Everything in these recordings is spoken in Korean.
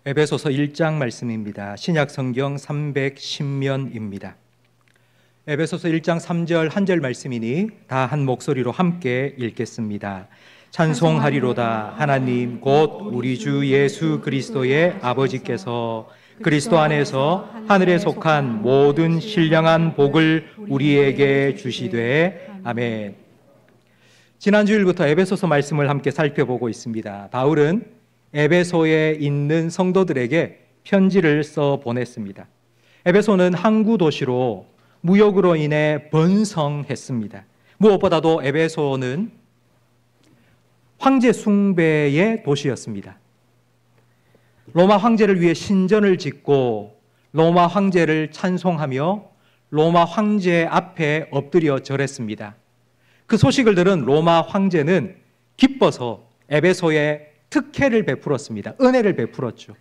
에베소서 1장 말씀입니다. 신약 성경 310면입니다. 에베소서 1장 3절 한 절 말씀이니 다 한 목소리로 함께 읽겠습니다. 찬송하리로다 하나님 곧 우리 주 예수 그리스도의 아버지께서 그리스도 안에서 하늘에 속한 모든 신령한 복을 우리에게 주시되 아멘. 지난 주일부터 에베소서 말씀을 함께 살펴보고 있습니다. 바울은 에베소에 있는 성도들에게 편지를 써 보냈습니다. 에베소는 항구 도시로 무역으로 인해 번성했습니다. 무엇보다도 에베소는 황제 숭배의 도시였습니다. 로마 황제를 위해 신전을 짓고 로마 황제를 찬송하며 로마 황제 앞에 엎드려 절했습니다. 그 소식을 들은 로마 황제는 기뻐서 에베소에 특혜를 베풀었습니다. 은혜를 베풀었죠.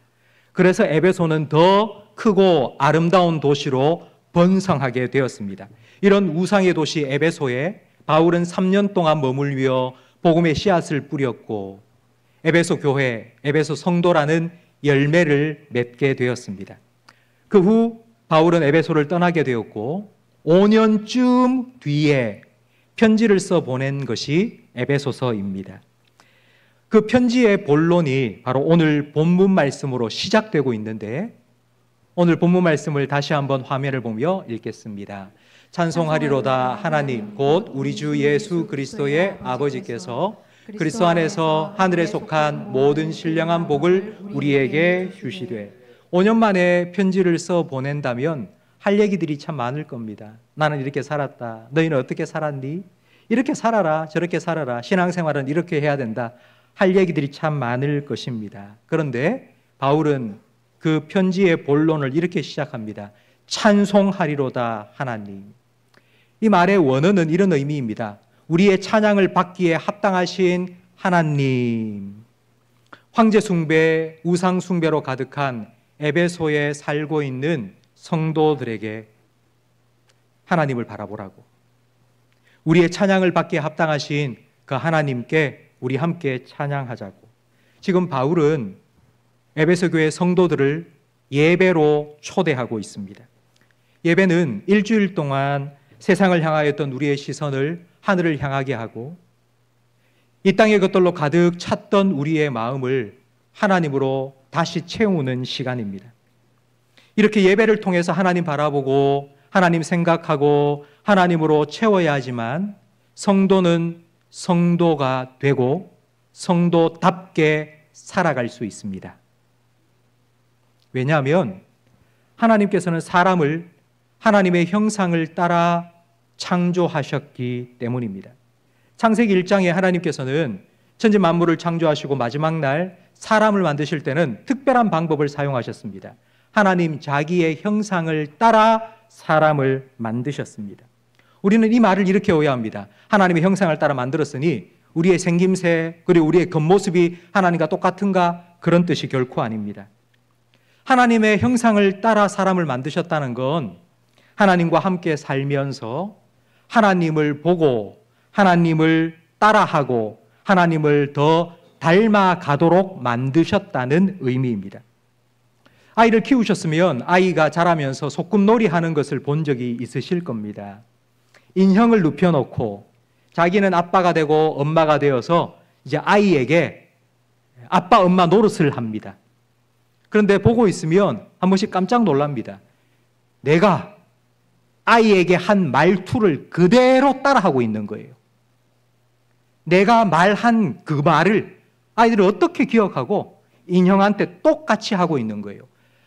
그래서 에베소는 더 크고 아름다운 도시로 번성하게 되었습니다. 이런 우상의 도시 에베소에 바울은 3년 동안 머물며 복음의 씨앗을 뿌렸고 에베소 교회, 에베소 성도라는 열매를 맺게 되었습니다. 그 후 바울은 에베소를 떠나게 되었고 5년쯤 뒤에 편지를 써 보낸 것이 에베소서입니다. 그 편지의 본론이 바로 오늘 본문 말씀으로 시작되고 있는데 오늘 본문 말씀을 다시 한번 화면을 보며 읽겠습니다. 찬송하리로다 하나님 곧 우리 주 예수 그리스도의 아버지께서 그리스도 안에서 하늘에 속한 모든 신령한 복을 우리에게 주시되 5년 만에 편지를 써 보낸다면 할 얘기들이 참 많을 겁니다. 나는 이렇게 살았다. 너희는 어떻게 살았니? 이렇게 살아라. 저렇게 살아라. 신앙생활은 이렇게 해야 된다. 할 얘기들이 참 많을 것입니다. 그런데 바울은 그 편지의 본론을 이렇게 시작합니다. 찬송하리로다 하나님. 이 말의 원어는 이런 의미입니다. 우리의 찬양을 받기에 합당하신 하나님. 황제 숭배, 우상 숭배로 가득한 에베소에 살고 있는 성도들에게 하나님을 바라보라고. 우리의 찬양을 받기에 합당하신 그 하나님께 우리 함께 찬양하자고. 지금 바울은 에베소 교회 성도들을 예배로 초대하고 있습니다. 예배는 일주일 동안 세상을 향하였던 우리의 시선을 하늘을 향하게 하고 이 땅의 것들로 가득 찼던 우리의 마음을 하나님으로 다시 채우는 시간입니다. 이렇게 예배를 통해서 하나님 바라보고 하나님 생각하고 하나님으로 채워야 하지만 성도는 성도가 되고 성도답게 살아갈 수 있습니다. 왜냐하면 하나님께서는 사람을 하나님의 형상을 따라 창조하셨기 때문입니다. 창세기 1장에 하나님께서는 천지 만물을 창조하시고 마지막 날 사람을 만드실 때는 특별한 방법을 사용하셨습니다. 하나님 자기의 형상을 따라 사람을 만드셨습니다. 우리는 이 말을 이렇게 오해합니다. 하나님의 형상을 따라 만들었으니 우리의 생김새 그리고 우리의 겉모습이 하나님과 똑같은가? 그런 뜻이 결코 아닙니다. 하나님의 형상을 따라 사람을 만드셨다는 건 하나님과 함께 살면서 하나님을 보고 하나님을 따라하고 하나님을 더 닮아가도록 만드셨다는 의미입니다. 아이를 키우셨으면 아이가 자라면서 소꿉놀이 하는 것을 본 적이 있으실 겁니다. 인형을 눕혀놓고 자기는 아빠가 되고 엄마가 되어서 이제 아이에게 아빠, 엄마 노릇을 합니다. 그런데 보고 있으면 한 번씩 깜짝 놀랍니다. 내가 아이에게 한 말투를 그대로 따라하고 있는 거예요. 내가 말한 그 말을 아이들은 어떻게 기억하고 인형한테 똑같이 하고 있는 거예요.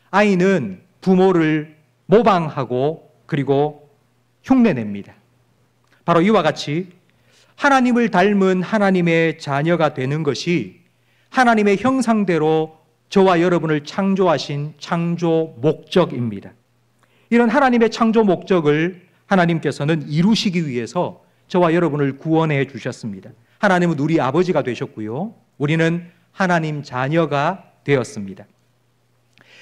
아이는 부모를 모방하고 그리고 흉내냅니다. 바로 이와 같이 하나님을 닮은 하나님의 자녀가 되는 것이 하나님의 형상대로 저와 여러분을 창조하신 창조 목적입니다. 이런 하나님의 창조 목적을 하나님께서는 이루시기 위해서 저와 여러분을 구원해 주셨습니다. 하나님은 우리 아버지가 되셨고요. 우리는 하나님 자녀가 되었습니다.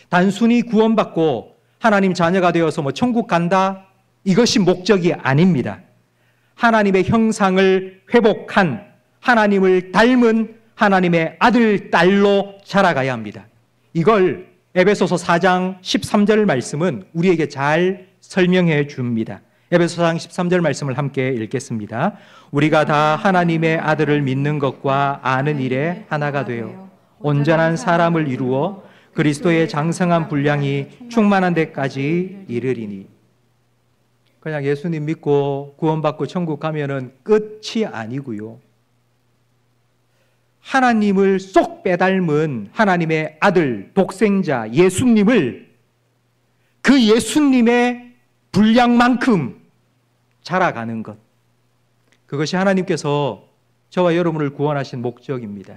단순히 구원받고 하나님 자녀가 되어서 천국 간다? 이것이 목적이 아닙니다. 하나님의 형상을 회복한 하나님을 닮은 하나님의 아들, 딸로 자라가야 합니다. 이걸 에베소서 4장 13절 말씀은 우리에게 잘 설명해 줍니다. 에베소서 4장 13절 말씀을 함께 읽겠습니다. 우리가 다 하나님의 아들을 믿는 것과 아는 일에 하나가 되어 온전한 사람을 이루어 그리스도의 장성한 분량이 충만한 데까지 이르리니. 그냥 예수님 믿고 구원받고 천국 가면은 끝이 아니고요. 하나님을 쏙 빼닮은 하나님의 아들, 독생자 예수님을 그 예수님의 분량만큼 자라가는 것. 그것이 하나님께서 저와 여러분을 구원하신 목적입니다.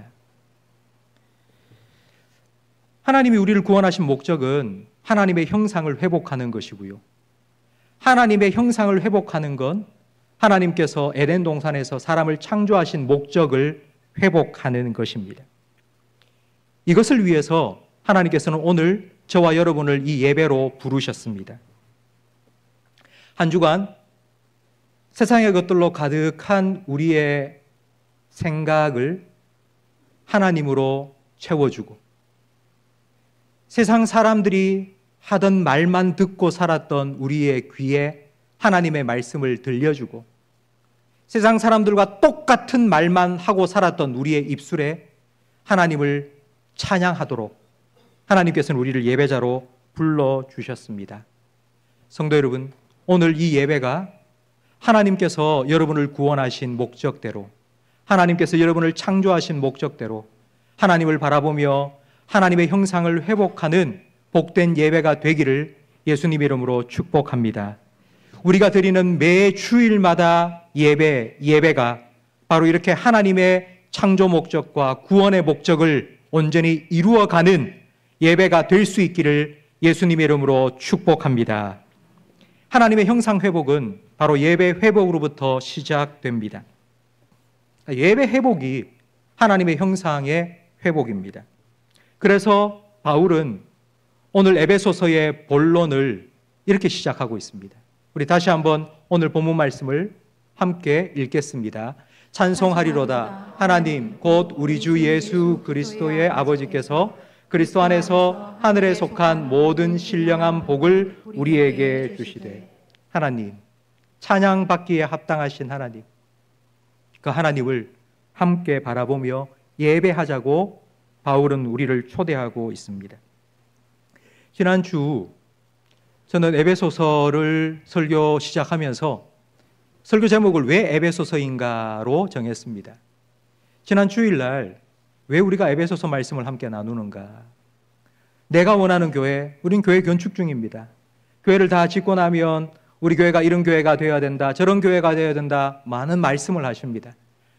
하나님이 우리를 구원하신 목적은 하나님의 형상을 회복하는 것이고요. 하나님의 형상을 회복하는 건 하나님께서 에덴 동산에서 사람을 창조하신 목적을 회복하는 것입니다. 이것을 위해서 하나님께서는 오늘 저와 여러분을 이 예배로 부르셨습니다. 한 주간 세상의 것들로 가득한 우리의 생각을 하나님으로 채워주고 세상 사람들이 하던 말만 듣고 살았던 우리의 귀에 하나님의 말씀을 들려주고 세상 사람들과 똑같은 말만 하고 살았던 우리의 입술에 하나님을 찬양하도록 하나님께서는 우리를 예배자로 불러주셨습니다. 성도 여러분, 오늘 이 예배가 하나님께서 여러분을 구원하신 목적대로, 하나님께서 여러분을 창조하신 목적대로 하나님을 바라보며 하나님의 형상을 회복하는 복된 예배가 되기를 예수님 이름으로 축복합니다. 우리가 드리는 매 주일마다 예배가 바로 이렇게 하나님의 창조 목적과 구원의 목적을 온전히 이루어가는 예배가 될 수 있기를 예수님의 이름으로 축복합니다. 하나님의 형상 회복은 바로 예배 회복으로부터 시작됩니다. 예배 회복이 하나님의 형상의 회복입니다. 그래서 바울은 오늘 에베소서의 본론을 이렇게 시작하고 있습니다. 우리 다시 한번 오늘 본문 말씀을 함께 읽겠습니다. 찬송하리로다. 하나님 곧 우리 주 예수 그리스도의 아버지께서 그리스도 안에서 하늘에 속한 모든 신령한 복을 우리에게 주시되. 하나님, 찬양받기에 합당하신 하나님, 그 하나님을 함께 바라보며 예배하자고 바울은 우리를 초대하고 있습니다. 지난주 저는 에베소서를 설교 시작하면서 설교 제목을 왜 에베소서인가로 정했습니다. 지난 주일날 왜 우리가 에베소서 말씀을 함께 나누는가? 내가 원하는 교회, 우린 교회 건축 중입니다. 교회를 다 짓고 나면 우리 교회가 이런 교회가 되어야 된다, 저런 교회가 되어야 된다, 많은 말씀을 하십니다.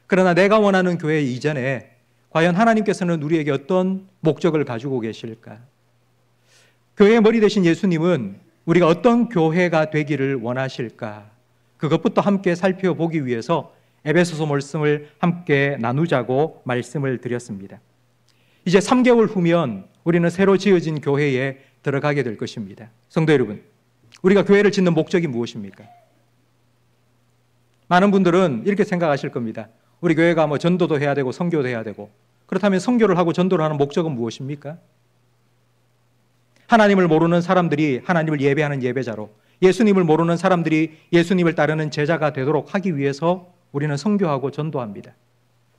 그러나 내가 원하는 교회 이전에 과연 하나님께서는 우리에게 어떤 목적을 가지고 계실까? 교회의 머리 되신 예수님은 우리가 어떤 교회가 되기를 원하실까? 그것부터 함께 살펴보기 위해서 에베소서 말씀을 함께 나누자고 말씀을 드렸습니다. 이제 3개월 후면 우리는 새로 지어진 교회에 들어가게 될 것입니다. 성도 여러분, 우리가 교회를 짓는 목적이 무엇입니까? 많은 분들은 이렇게 생각하실 겁니다. 우리 교회가 뭐 전도도 해야 되고 선교도 해야 되고, 그렇다면 선교를 하고 전도를 하는 목적은 무엇입니까? 하나님을 모르는 사람들이 하나님을 예배하는 예배자로, 예수님을 모르는 사람들이 예수님을 따르는 제자가 되도록 하기 위해서 우리는 선교하고 전도합니다.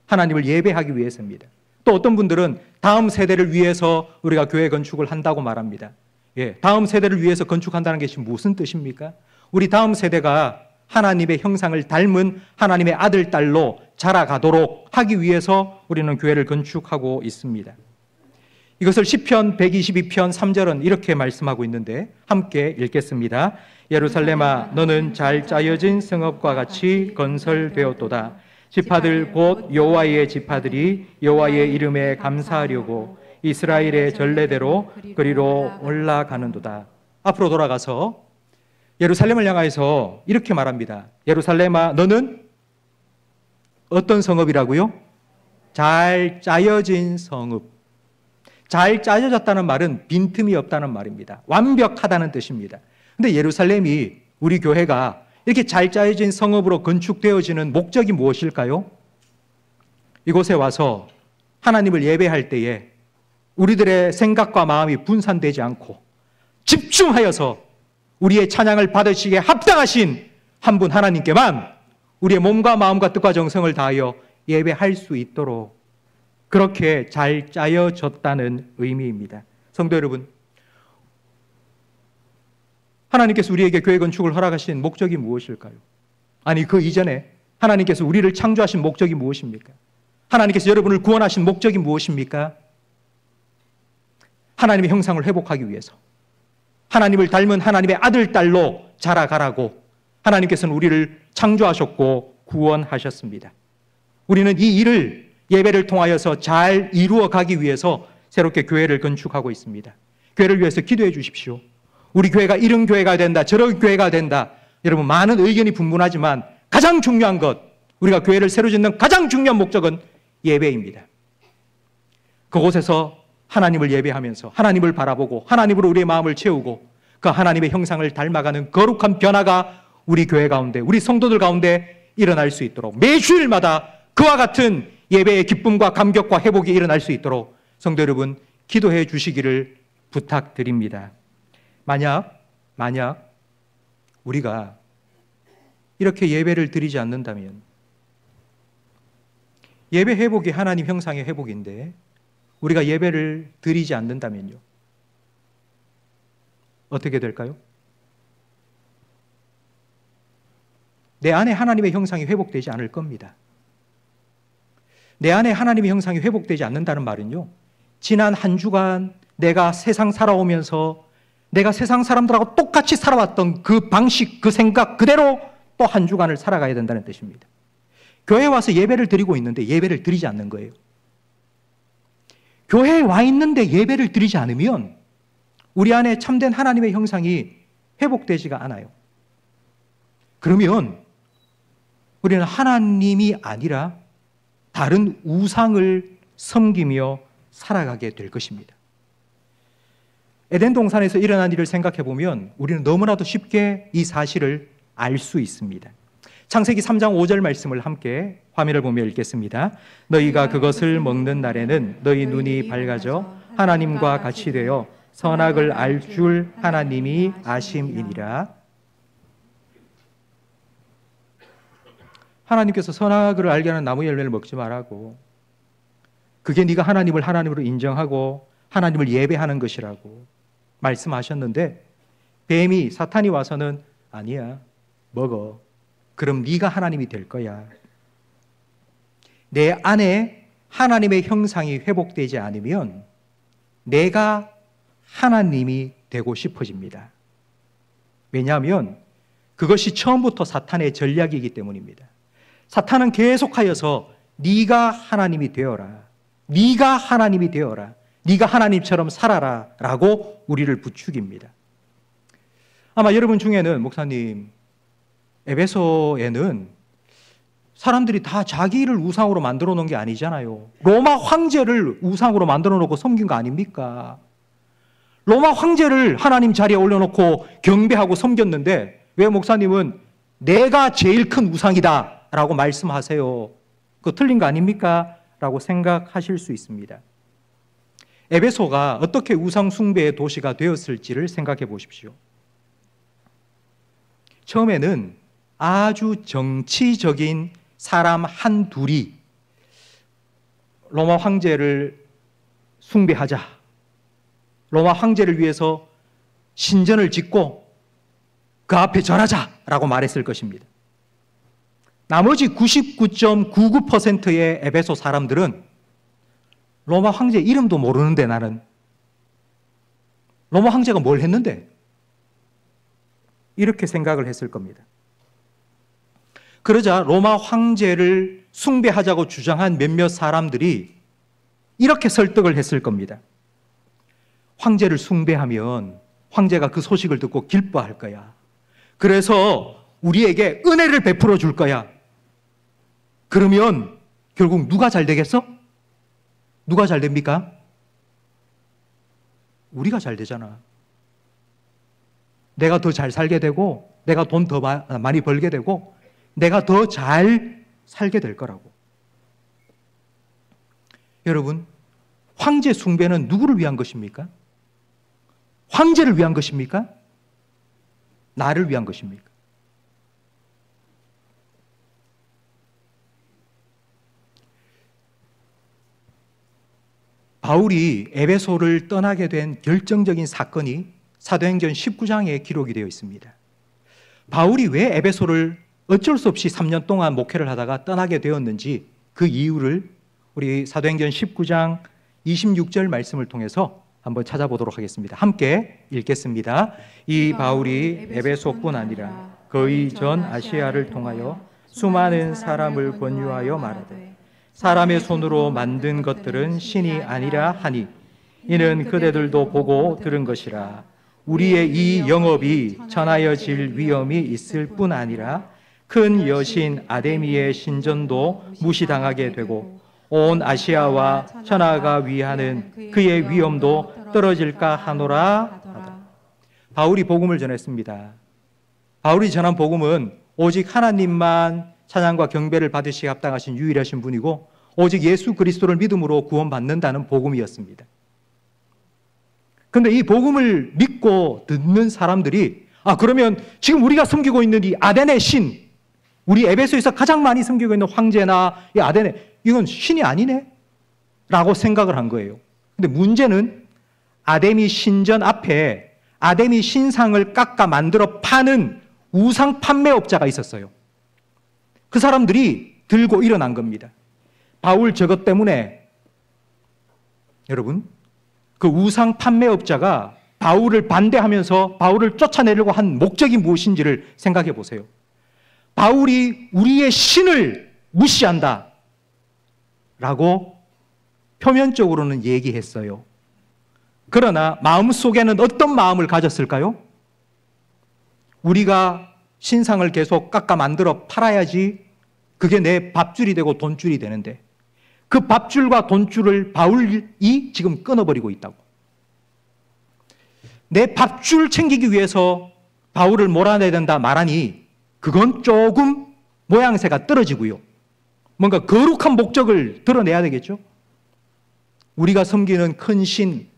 하나님을 예배하기 위해서입니다. 또 어떤 분들은 다음 세대를 위해서 우리가 교회 건축을 한다고 말합니다. 다음 세대를 위해서 건축한다는 것이 무슨 뜻입니까? 우리 다음 세대가 하나님의 형상을 닮은 하나님의 아들, 딸로 자라가도록 하기 위해서 우리는 교회를 건축하고 있습니다. 이것을 시편 122편 3절은 이렇게 말씀하고 있는데 함께 읽겠습니다. 예루살렘아, 너는 잘 짜여진 성읍과 같이 건설되었도다. 지파들 곧 여호와의 지파들이 여호와의 이름에 감사하려고 이스라엘의 전례대로 그리로 올라가는도다. 앞으로 돌아가서 예루살렘을 향하여서 이렇게 말합니다. 예루살렘아, 너는 어떤 성읍이라고요? 잘 짜여진 성읍. 잘 짜여졌다는 말은 빈틈이 없다는 말입니다. 완벽하다는 뜻입니다. 근데 예루살렘이, 우리 교회가 이렇게 잘 짜여진 성읍으로 건축되어지는 목적이 무엇일까요? 이곳에 와서 하나님을 예배할 때에 우리들의 생각과 마음이 분산되지 않고 집중하여서 우리의 찬양을 받으시기에 합당하신 한 분 하나님께만 우리의 몸과 마음과 뜻과 정성을 다하여 예배할 수 있도록 그렇게 잘 짜여졌다는 의미입니다. 성도 여러분, 하나님께서 우리에게 교회 건축을 허락하신 목적이 무엇일까요? 아니, 그 이전에 하나님께서 우리를 창조하신 목적이 무엇입니까? 하나님께서 여러분을 구원하신 목적이 무엇입니까? 하나님의 형상을 회복하기 위해서, 하나님을 닮은 하나님의 아들, 딸로 자라가라고 하나님께서는 우리를 창조하셨고 구원하셨습니다. 우리는 이 일을 예배를 통하여서 잘 이루어 가기 위해서 새롭게 교회를 건축하고 있습니다. 교회를 위해서 기도해 주십시오. 우리 교회가 이런 교회가 된다, 저런 교회가 된다. 여러분, 많은 의견이 분분하지만 가장 중요한 것, 우리가 교회를 새로 짓는 가장 중요한 목적은 예배입니다. 그곳에서 하나님을 예배하면서 하나님을 바라보고 하나님으로 우리의 마음을 채우고 그 하나님의 형상을 닮아가는 거룩한 변화가 우리 교회 가운데, 우리 성도들 가운데 일어날 수 있도록 매주일마다 그와 같은 예배의 기쁨과 감격과 회복이 일어날 수 있도록 성도 여러분 기도해 주시기를 부탁드립니다. 만약 우리가 이렇게 예배를 드리지 않는다면, 예배 회복이 하나님 형상의 회복인데 우리가 예배를 드리지 않는다면요, 어떻게 될까요? 내 안에 하나님의 형상이 회복되지 않을 겁니다. 내 안에 하나님의 형상이 회복되지 않는다는 말은요, 지난 한 주간 내가 세상 살아오면서 내가 세상 사람들하고 똑같이 살아왔던 그 방식, 그 생각 그대로 또 한 주간을 살아가야 된다는 뜻입니다. 교회에 와서 예배를 드리고 있는데 예배를 드리지 않는 거예요. 교회에 와 있는데 예배를 드리지 않으면 우리 안에 참된 하나님의 형상이 회복되지가 않아요. 그러면 우리는 하나님이 아니라 다른 우상을 섬기며 살아가게 될 것입니다. 에덴 동산에서 일어난 일을 생각해 보면 우리는 너무나도 쉽게 이 사실을 알 수 있습니다. 창세기 3장 5절 말씀을 함께 화면을 보며 읽겠습니다. 너희가 그것을 먹는 날에는 너희 눈이 밝아져 하나님과 같이 되어 선악을 알 줄 하나님이 아심이니라. 하나님께서 선악을 알게 하는 나무 열매를 먹지 말라고, 그게 네가 하나님을 하나님으로 인정하고 하나님을 예배하는 것이라고 말씀하셨는데, 뱀이, 사탄이 와서는 아니야, 먹어. 그럼 네가 하나님이 될 거야. 내 안에 하나님의 형상이 회복되지 않으면 내가 하나님이 되고 싶어집니다. 왜냐하면 그것이 처음부터 사탄의 전략이기 때문입니다. 사탄은 계속하여서 네가 하나님이 되어라, 네가 하나님이 되어라, 네가 하나님처럼 살아라 라고 우리를 부추깁니다. 아마 여러분 중에는, 목사님, 에베소에는 사람들이 다 자기를 우상으로 만들어 놓은 게 아니잖아요. 로마 황제를 우상으로 만들어 놓고 섬긴 거 아닙니까? 로마 황제를 하나님 자리에 올려놓고 경배하고 섬겼는데 왜 목사님은 내가 제일 큰 우상이다 라고 말씀하세요? 그거 틀린 거 아닙니까? 라고 생각하실 수 있습니다. 에베소가 어떻게 우상 숭배의 도시가 되었을지를 생각해 보십시오. 처음에는 아주 정치적인 사람 한둘이 로마 황제를 숭배하자, 로마 황제를 위해서 신전을 짓고 그 앞에 절하자라고 말했을 것입니다. 나머지 99.99%의 에베소 사람들은 로마 황제 이름도 모르는데, 나는 로마 황제가 뭘 했는데, 이렇게 생각을 했을 겁니다. 그러자 로마 황제를 숭배하자고 주장한 몇몇 사람들이 이렇게 설득을 했을 겁니다. 황제를 숭배하면 황제가 그 소식을 듣고 기뻐할 거야. 그래서 우리에게 은혜를 베풀어 줄 거야. 그러면 결국 누가 잘 되겠어? 누가 잘 됩니까? 우리가 잘 되잖아. 내가 더 잘 살게 되고, 내가 돈 더 많이 벌게 되고, 내가 더 잘 살게 될 거라고. 여러분, 황제 숭배는 누구를 위한 것입니까? 황제를 위한 것입니까? 나를 위한 것입니까? 바울이 에베소를 떠나게 된 결정적인 사건이 사도행전 19장에 기록이 되어 있습니다. 바울이 왜 에베소를 어쩔 수 없이 3년 동안 목회를 하다가 떠나게 되었는지 그 이유를 우리 사도행전 19장 26절 말씀을 통해서 한번 찾아보도록 하겠습니다. 함께 읽겠습니다. 이 바울이 에베소뿐 아니라 거의 전 아시아를 통하여 수많은 사람을 권유하여 말하되 사람의 손으로 만든 것들은 신이 아니라 하니 이는 그대들도 보고 들은 것이라. 우리의 이 영업이 전하여질 위험이 있을 뿐 아니라 큰 여신 아데미의 신전도 무시당하게 되고 온 아시아와 천하가 위하는 그의 위엄도 떨어질까 하노라 하더라. 바울이 복음을 전했습니다. 바울이 전한 복음은 오직 하나님만 찬양과 경배를 받으시기 합당하신 유일하신 분이고 오직 예수 그리스도를 믿음으로 구원받는다는 복음이었습니다. 그런데 이 복음을 믿고 듣는 사람들이 그러면 지금 우리가 섬기고 있는 이 아데네 신, 우리 에베소에서 가장 많이 섬기고 있는 황제나 이 아데네, 이건 신이 아니네? 라고 생각을 한 거예요. 근데 문제는 아데미 신전 앞에 아데미 신상을 깎아 만들어 파는 우상 판매업자가 있었어요. 그 사람들이 들고 일어난 겁니다. 바울 저것 때문에 여러분, 그 우상 판매업자가 바울을 반대하면서 바울을 쫓아내려고 한 목적이 무엇인지를 생각해 보세요. 바울이 우리의 신을 무시한다 라고 표면적으로는 얘기했어요. 그러나 마음속에는 어떤 마음을 가졌을까요? 우리가 신상을 계속 깎아 만들어 팔아야지 그게 내 밥줄이 되고 돈줄이 되는데 그 밥줄과 돈줄을 바울이 지금 끊어버리고 있다고. 내 밥줄 챙기기 위해서 바울을 몰아내야 된다 말하니 그건 조금 모양새가 떨어지고요. 뭔가 거룩한 목적을 드러내야 되겠죠. 우리가 섬기는 큰 신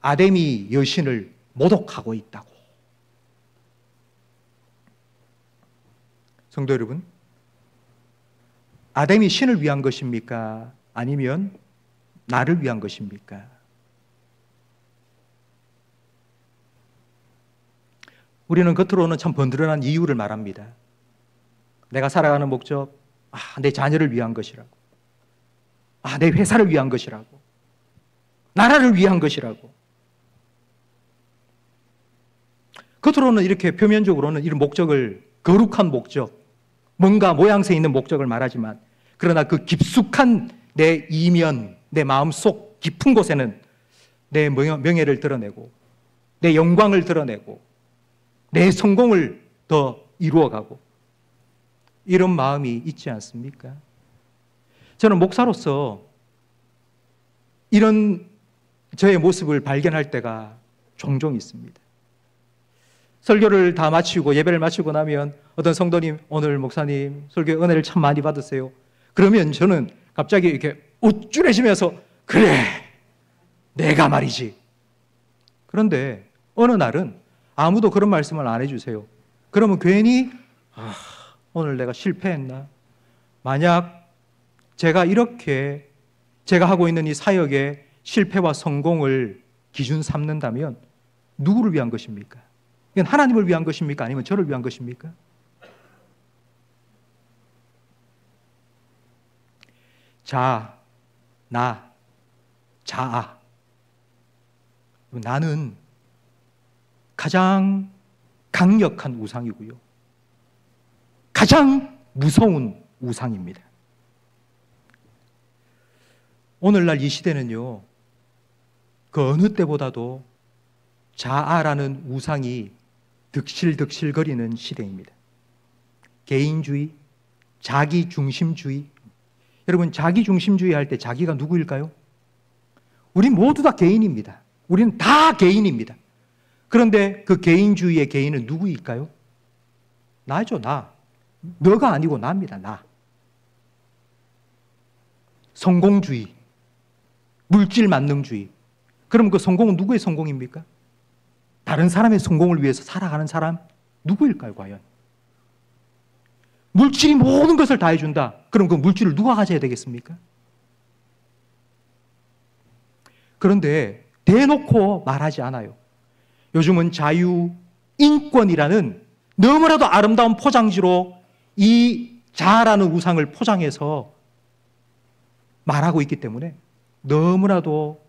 아데미 여신을 모독하고 있다고. 성도 여러분, 아데미 신을 위한 것입니까? 아니면 나를 위한 것입니까? 우리는 겉으로는 참 번드러난 이유를 말합니다. 내가 살아가는 목적, 내 자녀를 위한 것이라고. 내 회사를 위한 것이라고. 나라를 위한 것이라고. 겉으로는 이렇게 표면적으로는 이런 목적을, 거룩한 목적, 뭔가 모양새 있는 목적을 말하지만 그러나 그 깊숙한 내 이면, 내 마음속 깊은 곳에는 내 명예를 드러내고 내 영광을 드러내고 내 성공을 더 이루어가고 이런 마음이 있지 않습니까? 저는 목사로서 이런 저의 모습을 발견할 때가 종종 있습니다. 설교를 다 마치고 예배를 마치고 나면 어떤 성도님, 오늘 목사님 설교에 은혜를 참 많이 받으세요. 그러면 저는 갑자기 이렇게 우쭐해지면서 그래, 내가 말이지. 그런데 어느 날은 아무도 그런 말씀을 안 해주세요. 그러면 괜히 오늘 내가 실패했나? 만약 제가 이렇게 제가 하고 있는 이 사역의 실패와 성공을 기준 삼는다면 누구를 위한 것입니까? 이건 하나님을 위한 것입니까? 아니면 저를 위한 것입니까? 자, 나, 자아. 나는 가장 강력한 우상이고요. 가장 무서운 우상입니다. 오늘날 이 시대는요, 그 어느 때보다도 자아라는 우상이 득실득실거리는 시대입니다. 개인주의, 자기중심주의. 여러분, 자기중심주의 할 때 자기가 누구일까요? 우린 모두 다 개인입니다. 우리는 다 개인입니다. 그런데 그 개인주의의 개인은 누구일까요? 나죠, 나. 너가 아니고 나입니다, 나. 성공주의. 물질 만능주의. 그럼 그 성공은 누구의 성공입니까? 다른 사람의 성공을 위해서 살아가는 사람 누구일까요, 과연? 물질이 모든 것을 다 해준다. 그럼 그 물질을 누가 가져야 되겠습니까? 그런데 대놓고 말하지 않아요. 요즘은 자유, 인권이라는 너무나도 아름다운 포장지로 이 자아라는 우상을 포장해서 말하고 있기 때문에 너무나도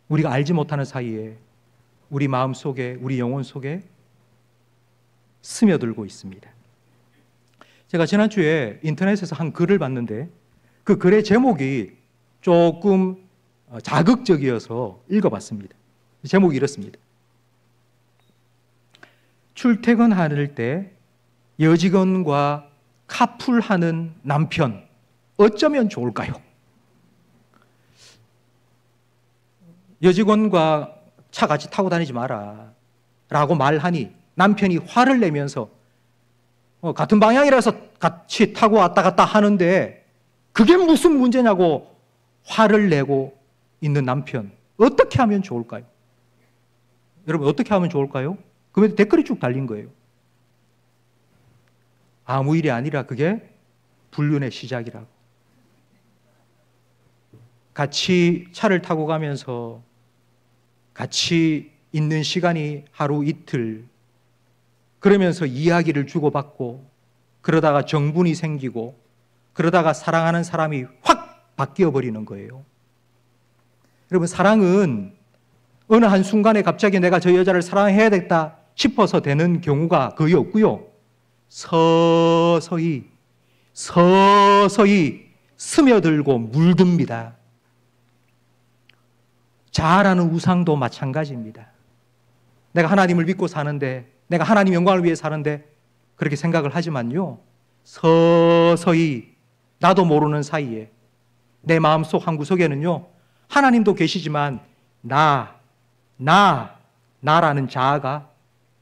우리가 알지 못하는 사이에 우리 마음 속에, 우리 영혼 속에 스며들고 있습니다. 제가 지난주에 인터넷에서 한 글을 봤는데 그 글의 제목이 조금 자극적이어서 읽어봤습니다. 제목이 이렇습니다. 출퇴근할 때 여직원과 카풀하는 남편 어쩌면 좋을까요? 여직원과 차 같이 타고 다니지 마라 라고 말하니 남편이 화를 내면서 같은 방향이라서 같이 타고 왔다 갔다 하는데 그게 무슨 문제냐고 화를 내고 있는 남편 어떻게 하면 좋을까요? 여러분 어떻게 하면 좋을까요? 그러면 댓글이 쭉 달린 거예요. 아무 일이 아니라 그게 불륜의 시작이라고. 같이 차를 타고 가면서 같이 있는 시간이 하루 이틀 그러면서 이야기를 주고받고 그러다가 정분이 생기고 그러다가 사랑하는 사람이 확 바뀌어 버리는 거예요. 여러분 사랑은 어느 한순간에 갑자기 내가 저 여자를 사랑해야겠다 싶어서 되는 경우가 거의 없고요. 서서히 스며들고 물듭니다. 자아라는 우상도 마찬가지입니다. 내가 하나님을 믿고 사는데 내가 하나님 영광을 위해 사는데 그렇게 생각을 하지만요. 서서히 나도 모르는 사이에 내 마음속 한구석에는요. 하나님도 계시지만 나라는 자아가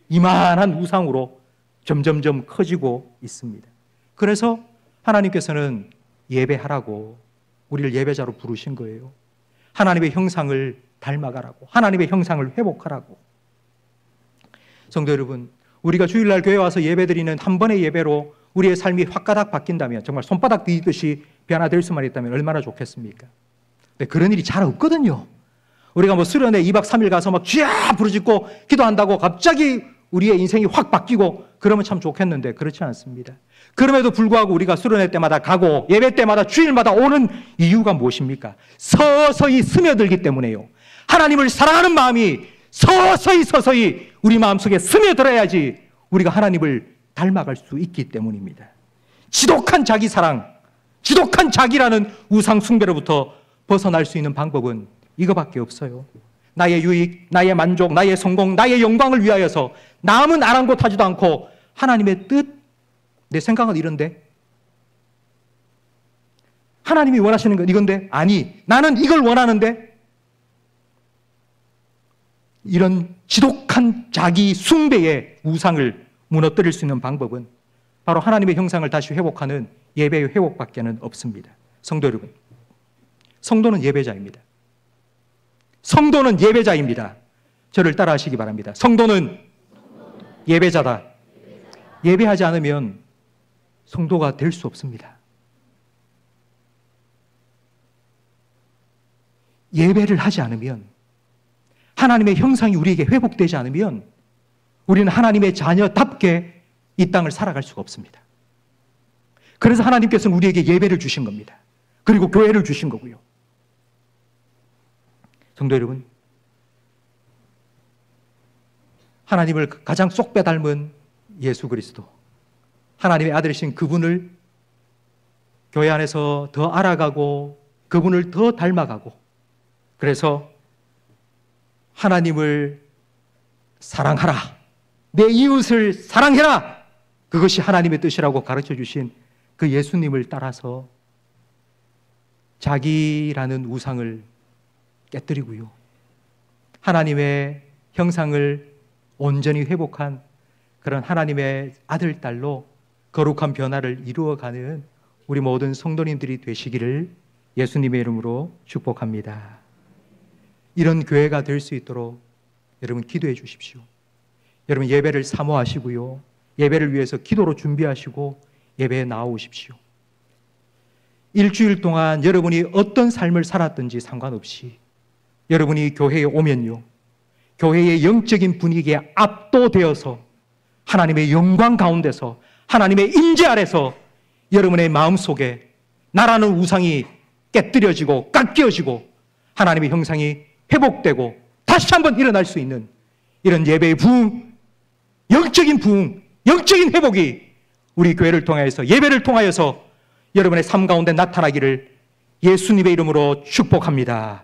이만한 우상으로 점점점 커지고 있습니다. 그래서 하나님께서는 예배하라고 우리를 예배자로 부르신 거예요. 하나님의 형상을 닮아가라고, 하나님의 형상을 회복하라고. 성도 여러분, 우리가 주일날 교회 와서 예배드리는 한 번의 예배로 우리의 삶이 확가닥 바뀐다면, 정말 손바닥 뒤집듯이 변화될 수만 있다면 얼마나 좋겠습니까? 근데 그런 일이 잘 없거든요. 우리가 뭐 수련회 2박 3일 가서 막 쥐야 부르짖고 기도한다고 갑자기 우리의 인생이 확 바뀌고 그러면 참 좋겠는데 그렇지 않습니다. 그럼에도 불구하고 우리가 수련회 때마다 가고 예배 때마다 주일마다 오는 이유가 무엇입니까? 서서히 스며들기 때문에요. 하나님을 사랑하는 마음이 서서히 우리 마음속에 스며들어야지 우리가 하나님을 닮아갈 수 있기 때문입니다. 지독한 자기 사랑, 지독한 자기라는 우상 숭배로부터 벗어날 수 있는 방법은 이거밖에 없어요. 나의 유익, 나의 만족, 나의 성공, 나의 영광을 위하여서 남은 아랑곳하지도 않고 하나님의 뜻, 내 생각은 이런데 하나님이 원하시는 건 이건데 아니 나는 이걸 원하는데 이런 지독한 자기 숭배의 우상을 무너뜨릴 수 있는 방법은 바로 하나님의 형상을 다시 회복하는 예배의 회복밖에는 없습니다. 성도 여러분, 성도는 예배자입니다. 성도는 예배자입니다. 저를 따라하시기 바랍니다. 성도는 예배자다. 예배하지 않으면 성도가 될 수 없습니다. 예배를 하지 않으면, 하나님의 형상이 우리에게 회복되지 않으면 우리는 하나님의 자녀답게 이 땅을 살아갈 수가 없습니다. 그래서 하나님께서는 우리에게 예배를 주신 겁니다. 그리고 교회를 주신 거고요. 성도 여러분, 하나님을 가장 쏙 빼닮은 예수 그리스도, 하나님의 아들이신 그분을 교회 안에서 더 알아가고 그분을 더 닮아가고, 그래서 하나님을 사랑하라, 내 이웃을 사랑해라, 그것이 하나님의 뜻이라고 가르쳐 주신 그 예수님을 따라서 자기라는 우상을 깨뜨리고요, 하나님의 형상을 온전히 회복한 그런 하나님의 아들, 딸로 거룩한 변화를 이루어가는 우리 모든 성도님들이 되시기를 예수님의 이름으로 축복합니다. 이런 교회가 될 수 있도록 여러분 기도해 주십시오. 여러분 예배를 사모하시고요. 예배를 위해서 기도로 준비하시고 예배에 나오십시오. 일주일 동안 여러분이 어떤 삶을 살았든지 상관없이 여러분이 교회에 오면요, 교회의 영적인 분위기에 압도되어서 하나님의 영광 가운데서 하나님의 임재 아래서 여러분의 마음속에 나라는 우상이 깨뜨려지고 깎여지고 하나님의 형상이 회복되고 다시 한번 일어날 수 있는 이런 예배의 부흥, 영적인 부흥, 영적인 회복이 우리 교회를 통하여서, 예배를 통하여서 여러분의 삶 가운데 나타나기를 예수님의 이름으로 축복합니다.